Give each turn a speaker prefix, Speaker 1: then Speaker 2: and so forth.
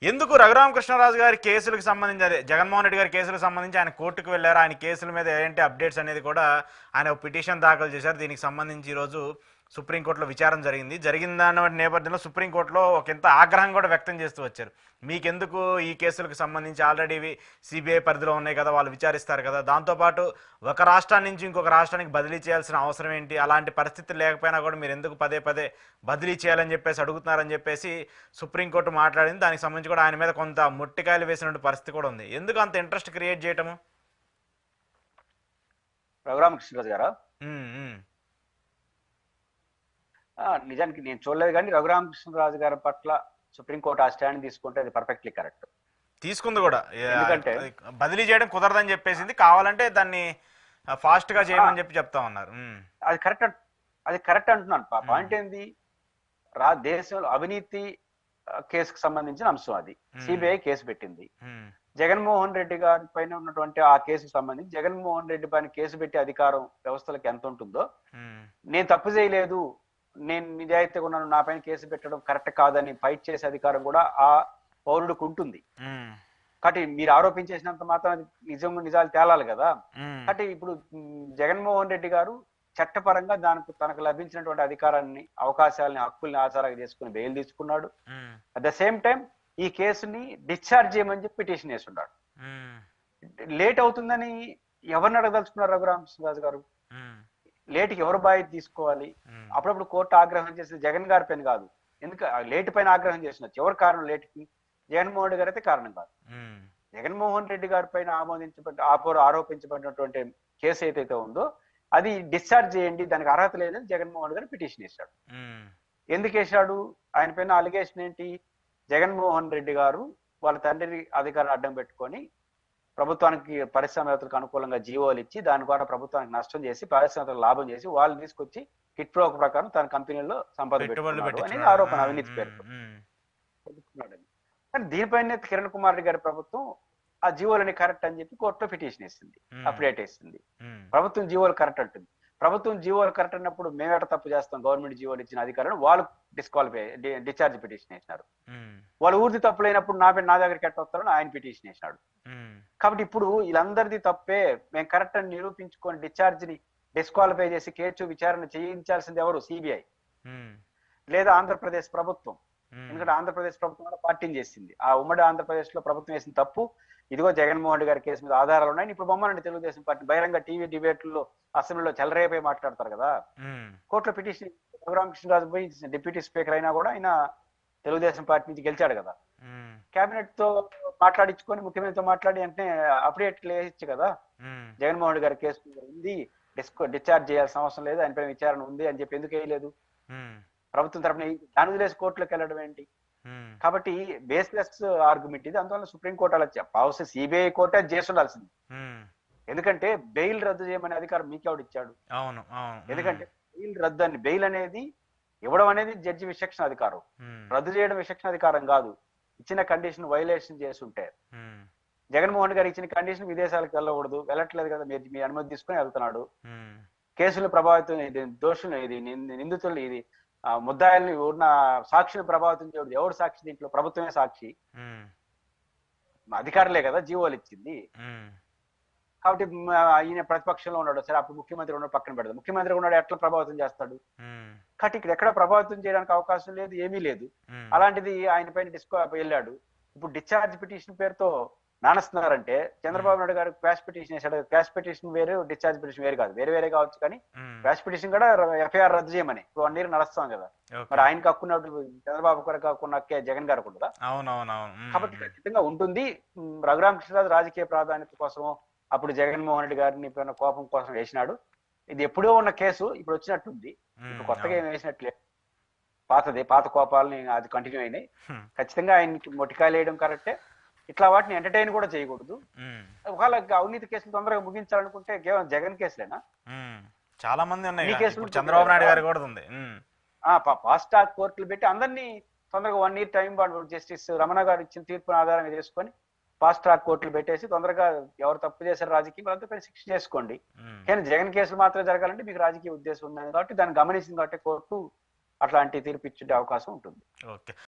Speaker 1: ఎందుకు రఘురామకృష్ణరాజు గారి కేసులకు సంబంధించి అదే జగన్మోహన్ రెడ్డి గారి కేసులకు సంబంధించి ఆయన కోర్టుకు వెళ్ళారు. ఆయన కేసుల మీద ఏంటి అప్డేట్స్ అనేది కూడా ఆయన పిటిషన్ దాఖలు చేశారు. దీనికి సంబంధించి ఈరోజు సుప్రీంకోర్టులో విచారణ జరిగిందన్న నేపథ్యంలో సుప్రీంకోర్టులో ఒక ఇంత ఆగ్రహం కూడా వ్యక్తం చేస్తూ వచ్చారు. మీకెందుకు ఈ కేసులకు సంబంధించి ఆల్రెడీ సిబిఐ పరిధిలో ఉన్నాయి కదా, వాళ్ళు విచారిస్తారు కదా, దాంతోపాటు ఒక రాష్ట్రాన్ని నుంచి ఇంకొక రాష్ట్రానికి బదిలీ చేయాల్సిన అవసరం ఏంటి, అలాంటి పరిస్థితి లేకపోయినా కూడా మీరు ఎందుకు పదే పదే బదిలీ చేయాలని చెప్పేసి అడుగుతున్నారని చెప్పేసి సుప్రీంకోర్టు మాట్లాడింది. దానికి సంబంధించి కూడా ఆయన మీద కొంత మొట్టికాయలు వేసినటువంటి పరిస్థితి కూడా ఉంది. ఎందుకు అంత ఇంట్రెస్ట్ క్రియేట్ చేయటము?
Speaker 2: రఘురామకృష్ణరాజు గారా? నిజానికి నేను చూడలేదు, కానీ రఘురామకృష్ణరాజు గారి పట్ల సుప్రీంకోర్టు ఆ స్టాండ్ తీసుకుంటే అది పర్ఫెక్ట్లీ కరెక్ట్.
Speaker 1: తీసుకుంది కూడా. ఎందుకంటే బదిలీ చేయడం కుదరదని చెప్పేసింది, కావాలంటే దాన్ని ఫాస్ట్ గా చేయమని చెప్పి చెప్తా ఉన్నారు.
Speaker 2: అది కరెక్ట్ అంటున్నాను. పాయింట్ ఏంది, దేశంలో అవినీతి కేసుకు సంబంధించిన అంశం అది. సిబిఐ కేసు పెట్టింది. జగన్మోహన్ రెడ్డి గారి పైన ఉన్నటువంటి ఆ కేసుకు సంబంధించి జగన్మోహన్ రెడ్డి పైన కేసు పెట్టే అధికారం వ్యవస్థలకు ఎంత ఉంటుందో, నేను తప్పు చేయలేదు, నేను నిజాయితీగా ఉన్నాను, నా పైన కేసు పెట్టడం కరెక్ట్ కాదని ఫైట్ చేసే అధికారం కూడా ఆ పౌరుడికి ఉంటుంది. కాబట్టి మీరు ఆరోపించేసినంత మాత్రం నిజాలు తేలాలి కదా. కాబట్టి ఇప్పుడు జగన్మోహన్ రెడ్డి గారు చట్టపరంగా తనకు లభించినటువంటి అధికారాన్ని, అవకాశాలని, హక్కుల్ని ఆధారంగా చేసుకుని బెయిల్ తీసుకున్నాడు. అట్ ద సేమ్ టైం ఈ కేసుని డిశ్చార్జ్ చేయమని చెప్పి పిటిషన్ వేసి ఉన్నాడు. లేట్ అవుతుందని ఎవరిని అడగదలుచుకున్నారు రఘురామకృష్ణరాజు గారు? లేటుకి ఎవరు బాధ్యత తీసుకోవాలి? అప్పుడప్పుడు కోర్టు ఆగ్రహం చేసింది జగన్ గారి పైన కాదు. ఎందుకు లేటు పైన ఆగ్రహం చేసినచ్చు? ఎవరు కారణం లేటుకి? జగన్మోహన్ రెడ్డి గారు అయితే కారణం కాదు. జగన్మోహన్ రెడ్డి గారి పైన ఆరోపించబడినటువంటి కేసు ఏదైతే ఉందో అది డిశ్చార్జ్ చేయండి, దానికి అర్హత లేదని జగన్మోహన్ గారు పిటిషన్ వేశాడు. ఎందుకు వేశాడు? ఆయన పైన అలిగేషన్ ఏంటి? జగన్మోహన్ రెడ్డి గారు వాళ్ళ తండ్రి అధికారులు అడ్డం పెట్టుకొని ప్రభుత్వానికి, పరిశ్రమవేత్తలకు అనుకూలంగా జీవోలు ఇచ్చి దాని ద్వారా ప్రభుత్వానికి నష్టం చేసి, పారిశ్రామికలకు లాభం చేసి, వాళ్ళు తీసుకొచ్చి కిట్ ప్రోక్ ప్రకారం తన కంపెనీలో సంపద పెట్టుకున్నాడు అనేది ఆరోపణ, అవినీతి పేరుతో. కానీ దీనిపైన కిరణ్ కుమార్ రెడ్డి గారి ప్రభుత్వం ఆ జీవోలని కరెక్ట్ అని చెప్పి కోర్టులో పిటిషన్ వేసింది, అప్డేట్ వేసింది. ప్రభుత్వం జీవోలు కరెక్ట్ అంటుంది. ప్రభుత్వం జీవోలు కరెక్ట్ అన్నప్పుడు మేమేట తప్పు చేస్తాం? గవర్నమెంట్ జీవోలు ఇచ్చిన అధికారులు వాళ్ళు డిశ్చార్జ్ పిటిషన్ వేసినారు. వాళ్ళు ఊరిది తప్పు లేనప్పుడు నా దగ్గరికి ఎట్ట వస్తారని ఆయన పిటిషన్ వేసినాడు. కాబట్టి ఇప్పుడు వీళ్ళందరిది తప్పే, మేము కరెక్ట్ అని నిరూపించుకొని డిశ్చార్జ్ ని డిస్క్వాలిఫై చేసి కేసు విచారణ చేయించాల్సింది ఎవరు? సిబిఐ లేదా ఆంధ్రప్రదేశ్ ప్రభుత్వం. ఎందుకంటే ఆంధ్రప్రదేశ్ ప్రభుత్వం కూడా పార్టీని చేసింది. ఆ ఉమ్మడి ఆంధ్రప్రదేశ్ లో ప్రభుత్వం వేసిన తప్పు, ఇదిగో జగన్మోహన్ రెడ్డి గారి కేసు మీద ఆధారాలు ఉన్నాయి. ఇప్పుడు బొమ్మనండి తెలుగుదేశం పార్టీ బహిరంగ టీవీ డిబేట్లలో అసెంబ్లీలో చెలరేపై మాట్లాడతారు కదా. కోర్టులో పిటిషన్ రఘురామకృష్ణరాజు పోయి డిప్యూటీ స్పీకర్ అయినా కూడా ఆయన తెలుగుదేశం పార్టీ నుంచి గెలిచాడు కదా. కేబినెట్ తో మాట్లాడించుకొని, ముఖ్యమంత్రితో మాట్లాడి అంటే అప్డేట్ వేయచ్చు కదా. జగన్మోహన్ రెడ్డి గారి కేసు ఉంది, డిశ్చార్జ్ చేయాల్సిన అవసరం లేదు, ఆయనపై విచారణ ఉంది అని చెప్పి ఎందుకు వేయలేదు? ప్రభుత్వం తరఫున దాని వదిలేసి కోర్టులోకి వెళ్ళడం ఏంటి? కాబట్టి బేస్లెస్ ఆర్గ్యుమెంట్ ఇది. అందువల్ల సుప్రీంకోర్టు అలా చెప్పాల్సి, సిబిఐ కోర్టే చేసి ఉండాల్సింది. ఎందుకంటే బెయిల్ రద్దు చేయమనే అధికారం మీకెవడు ఇచ్చాడు? ఎందుకంటే బెయిల్ అనేది ఇవ్వడం అనేది జడ్జి విచక్షణ అధికారం, రద్దు చేయడం విచక్షణ అధికారం కాదు. ఇచ్చిన కండిషన్ వైలేషన్ చేస్తుంటే, జగన్మోహన్ గారు ఇచ్చిన కండిషన్ విదేశాలకు వెళ్ళకూడదు, వెళ్ళట్లేదు కదా, మీ అనుమతి తీసుకుని వెళ్తున్నాడు. కేసులు ప్రభావితం, దోషులు, ఇది నిందితులు, ఇది ముద్దాయిల్ని ఉన్న సాక్షులు ప్రభావితం చేయకూడదు. ఎవరు సాక్షి దీంట్లో? ప్రభుత్వమే సాక్షి, అధికారులే కదా జీవోలు ఇచ్చింది. కాబట్టి ఈయన ప్రతిపక్షంలో ఉన్నాడు, సరే అప్పుడు ముఖ్యమంత్రి ఉన్నాడు, పక్కన పెడతాడు. ముఖ్యమంత్రి ఉన్నాడు, ఎట్లా ప్రభావితం చేస్తాడు? కాబట్టి ఇక్కడ ఎక్కడ ప్రభావితం చేయడానికి అవకాశం లేదు, ఏమీ లేదు. అలాంటిది ఆయన పైన వెళ్ళాడు. ఇప్పుడు డిశ్చార్జ్ పిటిషన్ పేరుతో నానస్తున్నారంటే, చంద్రబాబు నాయుడు గారు క్వాష్ పిటిషన్ వేసాడు. క్వాష్ పిటిషన్ వేరు, డిశ్చార్జ్ పిటిషన్ వేరు కాదు, వేరే కావచ్చు. కానీ క్వాష్ పిటిషన్ కూడా ఎఫ్ఐఆర్ రద్దు చేయమని 1 year నడుస్తాం కదా. మరి ఆయనకు హక్కున్నట్టు చంద్రబాబు గారికి హక్కున్న హక్కే జగన్ గారికి ఉండదా? కాబట్టి ఖచ్చితంగా ఉంటుంది. రఘురామకృష్ణరాజు రాజకీయ ప్రాధాన్యత కోసం అప్పుడు జగన్మోహన్ రెడ్డి గారిని కోపం కోసం వేసినాడు. ఇది ఎప్పుడో ఉన్న కేసు ఇప్పుడు వచ్చినట్టుంది, ఇప్పుడు కొత్తగా ఏం వేసినట్లే, పాత కోపాలని అది కంటిన్యూ అయినాయి. ఖచ్చితంగా ఆయనకి మొటికాయలు వేయడం కరెక్టే. ఇట్లా వాటిని ఎంటర్టైన్ కూడా చేయకూడదు. ఒకవేళ అవినీతి కేసులు తొందరగా ముగించాలనుకుంటే కేవలం జగన్ కేసులేనా?
Speaker 1: చాలా మంది ఉన్నాయి, చంద్రబాబు నాయుడు గారు కూడా ఉంది.
Speaker 2: ఫాస్ట్ ట్రాక్ కోర్టులు పెట్టి అందరినీ తొందరగా 1 year టైం జస్టిస్ రమణ గారు ఇచ్చిన తీర్పును ఆధారంగా చేసుకొని ఫాస్ట్ ట్రాక్ కోర్టులు పెట్టేసి తొందరగా ఎవరు తప్పు చేశారు రాజకీయం వాళ్ళంతా శిక్ష చేసుకోండి. కానీ జగన్ కేసులు మాత్రమే జరగాలంటే మీకు రాజకీయ ఉద్దేశం ఉన్నది కాబట్టి దాన్ని గమనించింది కాబట్టి కోర్టు అట్లాంటి తీర్పు ఇచ్చే అవకాశం ఉంటుంది.